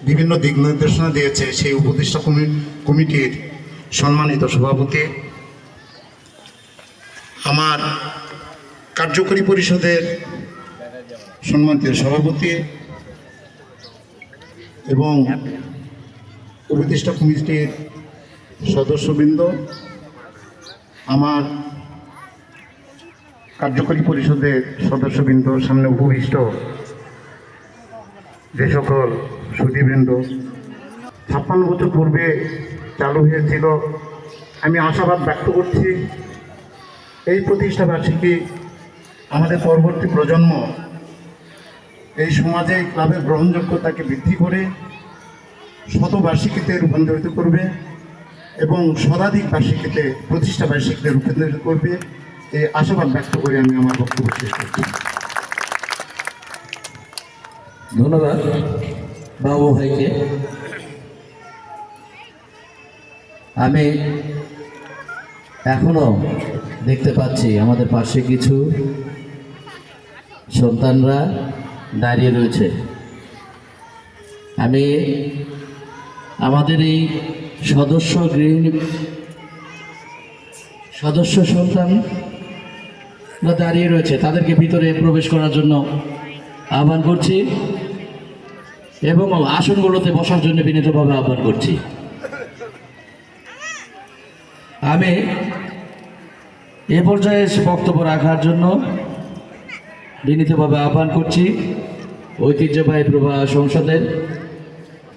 বিভিন্ন দিক নির্দেশনা দিয়েছে সেই উপদেষ্টা কমিটির সম্মানিত সভাপতি, আমার কার্যকরী পরিষদের সম্মানিত সভাপতি এবং উপদেষ্টা কমিটির সদস্যবৃন্দ, আমার কার্যকরী পরিষদের সদস্যবৃন্দ, সামনে উপবিষ্ট যে সকল সুধীবৃন্দ, 56 বছর পূর্বে চালু হয়েছিল। আমি আশাবাদ ব্যক্ত করছি এই প্রতিষ্ঠাবার্ষিকী আমাদের পরবর্তী প্রজন্ম এই সমাজে ক্লাবের গ্রহণযোগ্যতাকে বৃদ্ধি করে শতবার্ষিকীতে রূপান্তরিত করবে এবং শতাধিক বার্ষিকীতে প্রতিষ্ঠা বার্ষিকীতে রূপান্তরিত করবে, এই আশাবাদ ব্যক্ত করে আমি আমার বক্তব্য শেষ করছি। ধন্যবাদ বাবু ভাইকে। আমি এখনো দেখতে পাচ্ছি আমাদের পাশে কিছু সন্তানরা দাঁড়িয়ে রয়েছে। আমি আমাদের এই সদস্য সন্তানরা দাঁড়িয়ে রয়েছে, তাদেরকে ভিতরে প্রবেশ করার জন্য আহ্বান করছি এবং আসনগুলোতে বসার জন্য বিনীতভাবে আহ্বান করছি। আমি এ পর্যায়ে বক্তব্য রাখার জন্য বিনীতভাবে আহ্বান করছি ঐতিহ্যবাহী প্রভা সংসদের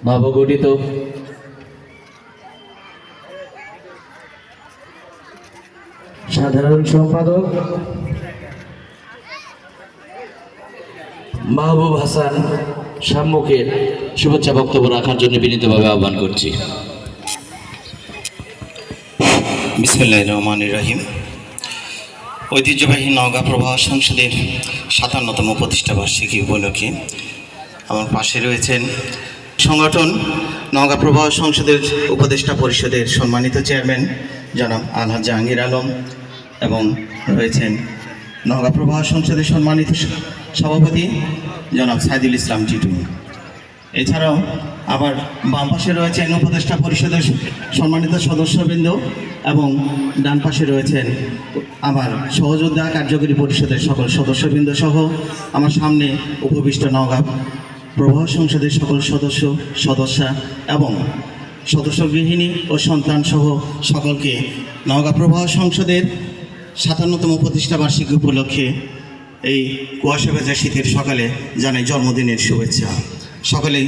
নবগঠিত সাধারণ সম্পাদক মাহবুব হাসান শাম্মুকের শুভেচ্ছা বক্তব্য রাখার জন্য বিনীতভাবে আহ্বান করছি। বিসমিল্লাহির রহমানির রহিম। ঐতিহ্যবাহী নওগাঁ প্রভা সংসদের 57তম প্রতিষ্ঠাবার্ষিকী উপলক্ষে আমার পাশে রয়েছেন সংগঠন নওগাঁ প্রভা সংসদের উপদেষ্টা পরিষদের সম্মানিত চেয়ারম্যান জনাব আলহাজ জাহাঙ্গীর আলম এবং রয়েছেন নওগাঁ প্রভা সংসদের সম্মানিত সভাপতি জনাব সাইদুল ইসলাম টিটু। এছাড়াও আবার বাম পাশে রয়েছেন উপদেষ্টা পরিষদের সম্মানিত সদস্যবৃন্দ এবং ডান পাশে রয়েছেন আমার সহযোদ্ধা কার্যকরী পরিষদের সকল সদস্যবৃন্দ সহ আমার সামনে উপবিষ্ট নওগাঁ প্রভা সংসদের সকল সদস্যা এবং সদস্যগৃহিণী ও সন্তান সহ সকলকে নওগাঁ প্রভা সংসদের 57তম প্রতিষ্ঠাবার্ষিকী উপলক্ষে এই কুয়াশা ভেজা শীতের সকালে জানাই জন্মদিনের শুভেচ্ছা। সকলেই